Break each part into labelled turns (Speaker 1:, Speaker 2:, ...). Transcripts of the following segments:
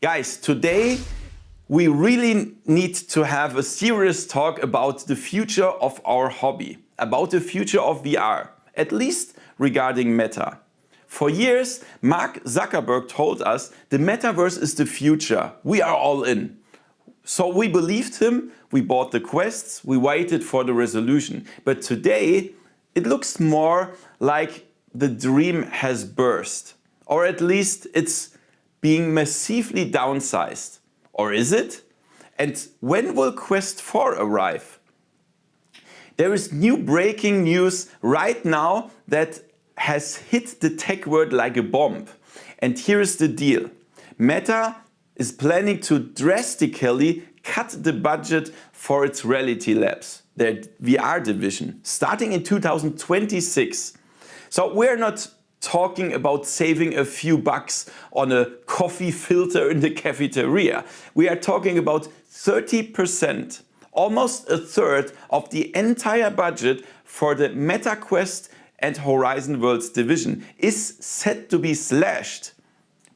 Speaker 1: Guys, today we really need to have a serious talk about the future of our hobby, about the future of VR, at least regarding Meta. For years, Mark Zuckerberg told us the Metaverse is the future, we are all in. So we believed him, we bought the Quests, we waited for the resolution. But today, it looks more like the dream has burst. Or at least it's being massively downsized. Or is it? And when will Quest 4 arrive? There is new breaking news right now that has hit the tech world like a bomb. And here is the deal. Meta is planning to drastically cut the budget for its reality labs, their VR division, starting in 2026. So we're not talking about saving a few bucks on a coffee filter in the cafeteria. We are talking about 30%, almost a third of the entire budget for the MetaQuest and Horizon Worlds division is set to be slashed.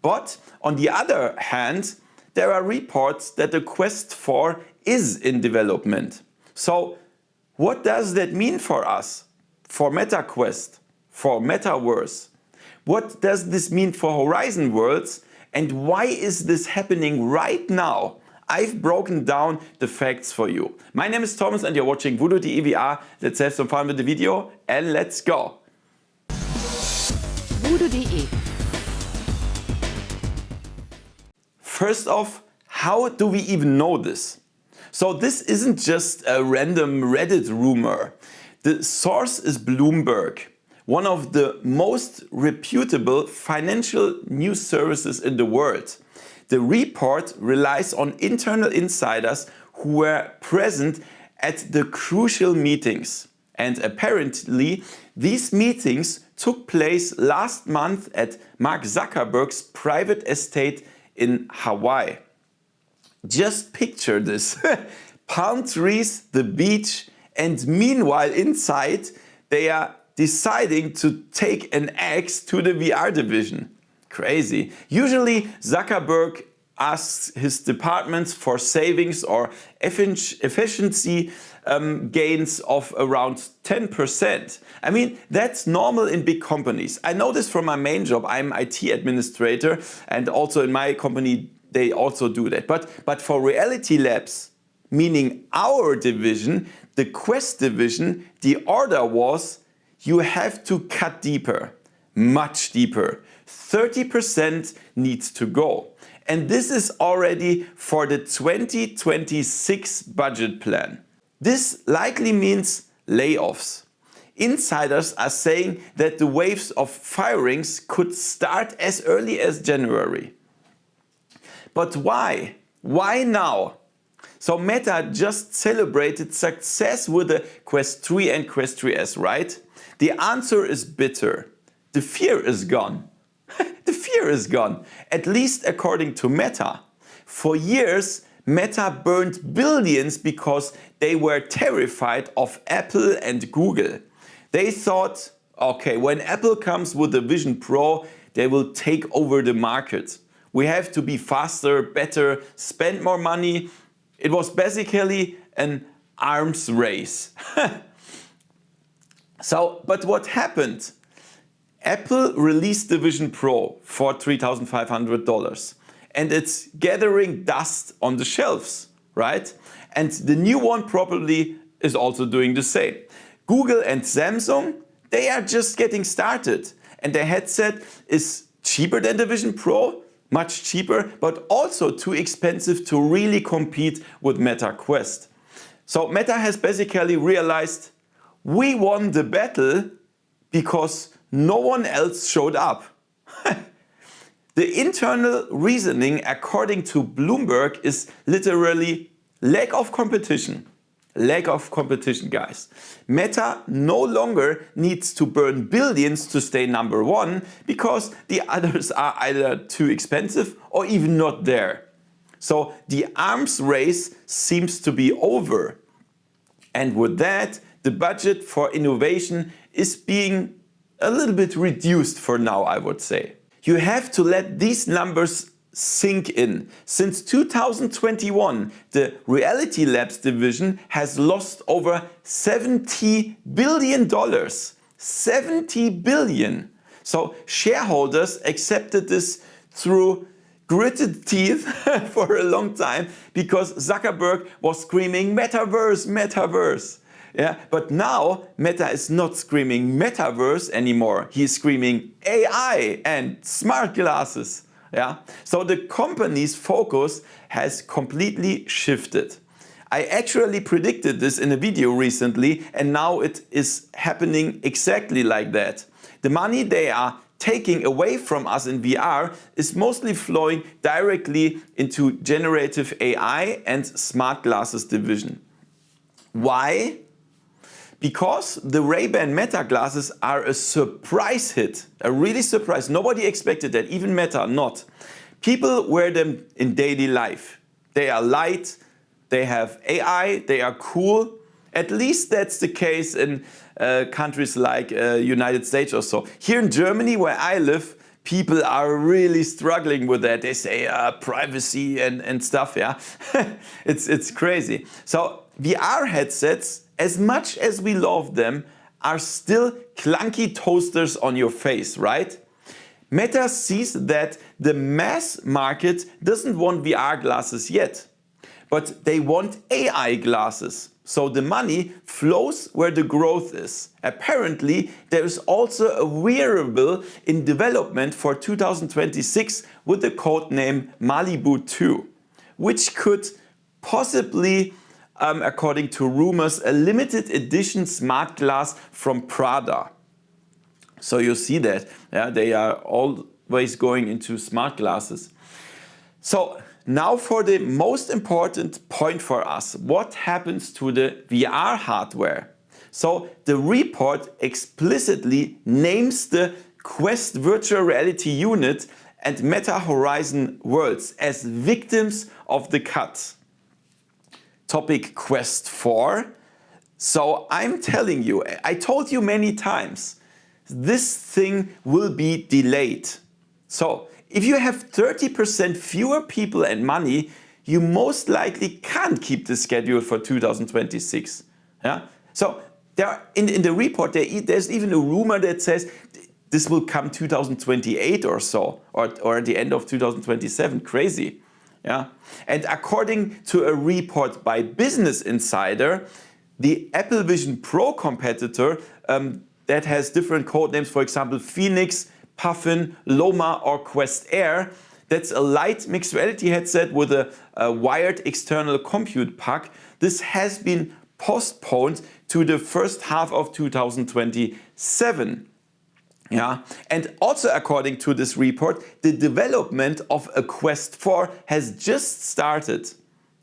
Speaker 1: But on the other hand, there are reports that the Quest 4 is in development. So what does that mean for us? For MetaQuest? For Metaverse? What does this mean for Horizon Worlds? And why is this happening right now? I've broken down the facts for you. My name is Thomas and you're watching VoodooDE VR. Let's have some fun with the video and let's go.
Speaker 2: VoodooDE.
Speaker 1: First off, how do we even know this? So this isn't just a random Reddit rumor. The source is Bloomberg, one of the most reputable financial news services in the world. The report relies on internal insiders who were present at the crucial meetings. And apparently, these meetings took place last month at Mark Zuckerberg's private estate in Hawaii. Just picture this. Palm trees, the beach, and meanwhile inside they are deciding to take an axe to the VR division. Crazy. Usually Zuckerberg asks his departments for savings or efficiency gains of around 10%. I mean, that's normal in big companies. I know this from my main job. I'm IT administrator and also in my company they also do that. But for reality labs, meaning our division, the Quest division, the order was you have to cut deeper, much deeper. 30% needs to go. And this is already for the 2026 budget plan. This likely means layoffs. Insiders are saying that the waves of firings could start as early as January. But why? Why now? So Meta just celebrated success with the Quest 3 and Quest 3S, right? The answer is bitter. The fear is gone. The fear is gone, at least according to Meta. For years, Meta burned billions because they were terrified of Apple and Google. They thought, okay, when Apple comes with the Vision Pro, they will take over the market. We have to be faster, better, spend more money. It was basically an arms race. But what happened? Apple released the Vision Pro for $3,500 and it's gathering dust on the shelves, right? And the new one probably is also doing the same. Google and Samsung, they are just getting started and their headset is cheaper than the Vision Pro, much cheaper, but also too expensive to really compete with MetaQuest. So Meta has basically realized we won the battle because no one else showed up. The internal reasoning, according to Bloomberg, is literally lack of competition. Lack of competition, guys. Meta no longer needs to burn billions to stay number one because the others are either too expensive or even not there. So the arms race seems to be over. And with that, the budget for innovation is being a little bit reduced for now, I would say. You have to let these numbers sink in. Since 2021, the Reality Labs division has lost over $70 billion. 70 billion. So shareholders accepted this through gritted teeth for a long time because Zuckerberg was screaming Metaverse, Metaverse. Yeah, but now Meta is not screaming Metaverse anymore. He's screaming AI and smart glasses. Yeah, so the company's focus has completely shifted. I actually predicted this in a video recently, and now it is happening exactly like that. The money they are taking away from us in VR is mostly flowing directly into generative AI and smart glasses division. Why? Because the Ray-Ban Meta glasses are a surprise hit, a really surprise. Nobody expected that, even Meta not. People wear them in daily life. They are light, they have AI, they are cool. At least that's the case in countries like United States or so. Here in Germany, where I live, people are really struggling with that. They say privacy and stuff, yeah. It's crazy. So VR headsets, as much as we love them, are still clunky toasters on your face, right? Meta sees that the mass market doesn't want VR glasses yet, but they want AI glasses. So the money flows where the growth is. Apparently, there is also a wearable in development for 2026 with the code name Malibu 2, which could possibly, according to rumors, a limited edition smart glass from Prada. So you see that, yeah, they are always going into smart glasses. So now for the most important point for us, what happens to the VR hardware? So the report explicitly names the Quest virtual reality unit and Meta Horizon Worlds as victims of the cut. Topic Quest 4. So I'm telling you, I told you many times, this thing will be delayed. So if you have 30% fewer people and money, you most likely can't keep the schedule for 2026. Yeah? So in the report, there's even a rumor that says this will come 2028 or so, or at the end of 2027. Crazy. Yeah? And according to a report by Business Insider, the Apple Vision Pro competitor that has different code names, for example, Phoenix, Puffin, Loma or Quest Air. That's a light mixed reality headset with a wired external compute pack. This has been postponed to the first half of 2027. Yeah, and also according to this report, the development of a Quest 4 has just started.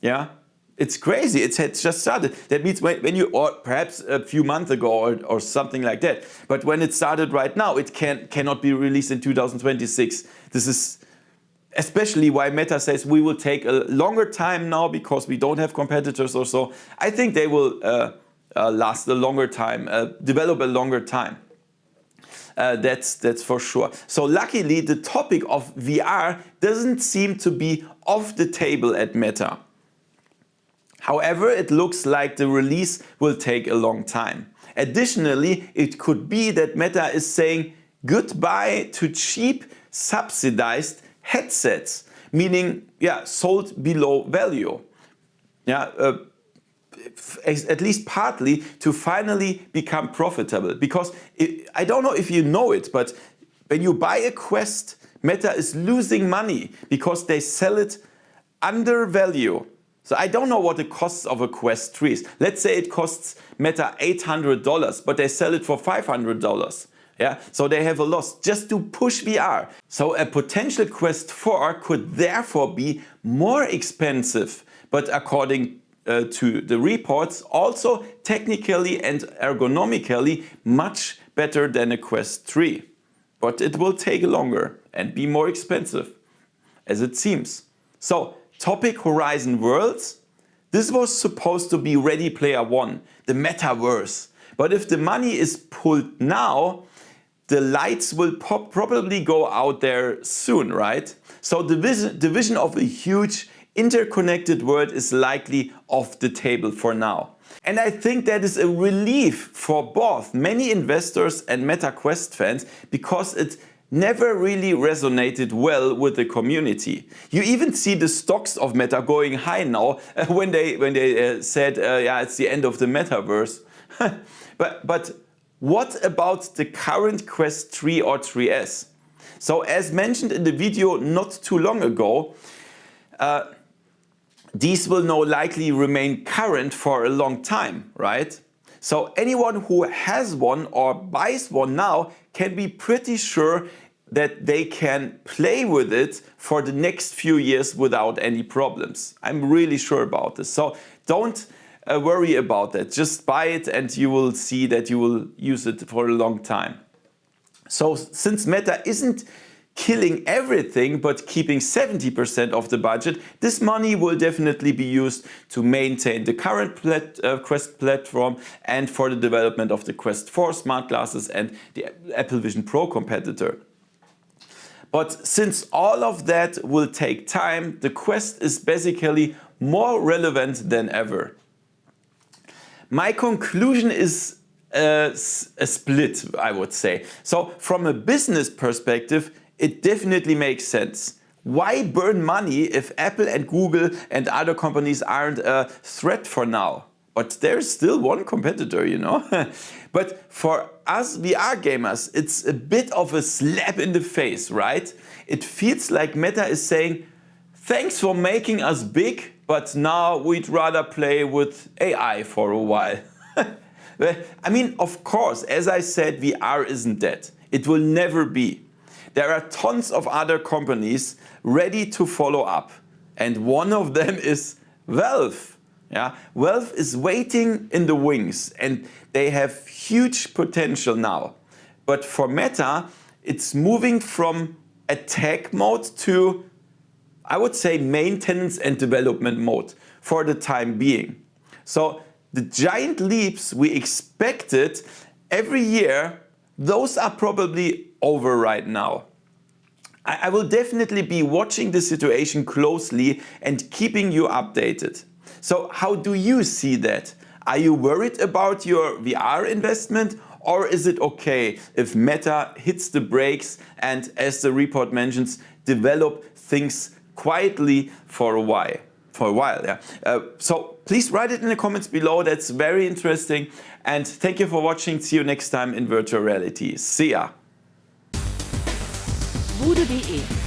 Speaker 1: Yeah, it's crazy. It had just started. That means when you, or perhaps a few months ago or something like that. But when it started right now, it cannot be released in 2026. This is especially why Meta says we will take a longer time now because we don't have competitors or so. I think they will last a longer time, develop a longer time. That's for sure. So luckily, the topic of VR doesn't seem to be off the table at Meta. However, it looks like the release will take a long time. Additionally, it could be that Meta is saying goodbye to cheap, subsidized headsets, meaning, yeah, sold below value. Yeah, at least partly to finally become profitable. Because I don't know if you know it, but when you buy a Quest, Meta is losing money because they sell it under value. So I don't know what the cost of a Quest 3 is. Let's say it costs Meta $800, but they sell it for $500. Yeah, so they have a loss just to push VR. So a potential Quest 4 could therefore be more expensive, but according to the reports, also technically and ergonomically much better than a Quest 3. But it will take longer and be more expensive, as it seems. So, topic Horizon Worlds. This was supposed to be Ready Player One, the Metaverse. But if the money is pulled now, the lights will probably go out there soon, right? So the vision of a huge interconnected world is likely off the table for now. And I think that is a relief for both many investors and MetaQuest fans, because it never really resonated well with the community. You even see the stocks of Meta going high now when they said, yeah, it's the end of the Metaverse. But what about the current Quest 3 or 3S? So as mentioned in the video not too long ago, these will now likely remain current for a long time, right? So anyone who has one or buys one now can be pretty sure that they can play with it for the next few years without any problems. I'm really sure about this. So don't worry about that. Just buy it and you will see that you will use it for a long time. So since Meta isn't killing everything but keeping 70% of the budget, this money will definitely be used to maintain the current Quest platform and for the development of the Quest 4 smart glasses and the Apple Vision Pro competitor. But since all of that will take time, the Quest is basically more relevant than ever. My conclusion is a split, I would say. So from a business perspective, it definitely makes sense. Why burn money if Apple and Google and other companies aren't a threat for now? But there's still one competitor, you know. But for us VR gamers, it's a bit of a slap in the face, right? It feels like Meta is saying, thanks for making us big, but now we'd rather play with AI for a while. I mean, of course, as I said, VR isn't dead. It will never be. There are tons of other companies ready to follow up. And one of them is Valve. Yeah? Valve is waiting in the wings and they have huge potential now. But for Meta, it's moving from attack mode to, I would say, maintenance and development mode for the time being. So the giant leaps we expected every year, those are probably over right now. I will definitely be watching the situation closely and keeping you updated. So how do you see that? Are you worried about your VR investment, or is it okay if Meta hits the brakes and, as the report mentions, develop things quietly for a while? Yeah. So please write it in the comments below. That's very interesting. And thank you for watching. See you next time in virtual reality. See ya.
Speaker 2: VoodooDE